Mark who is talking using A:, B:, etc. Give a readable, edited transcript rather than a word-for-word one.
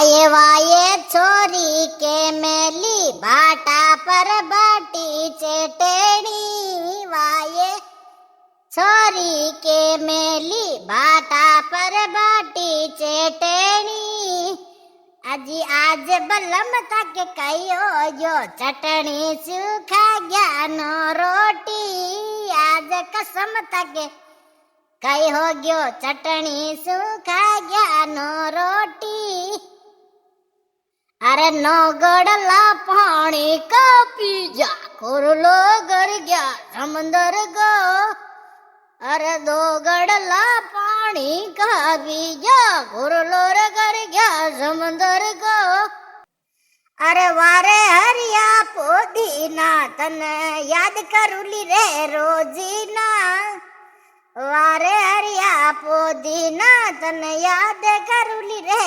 A: वाये वाये छोरी के मेली भाटा पर बाटी चेटेणी वाये छोरी के मेली भाटा पर बाटी चेटेणी अजी आज बलम तक कयो जो चटनी सूखा ज्ञानो रोटी आज कसम तक कई हो गयो चटनी सूखा ज्ञानो रोटी अरे नो गड़ला पानी का पी जा कुरलो गर गया समंदर गो अरे दो गड़ला पानी का पी जा कुरलो गर गया समंदर गो अरे वारे हरिया पोदीना तन याद करूली रे रोजीना वारे हरिया पोदीना तन याद करूली रे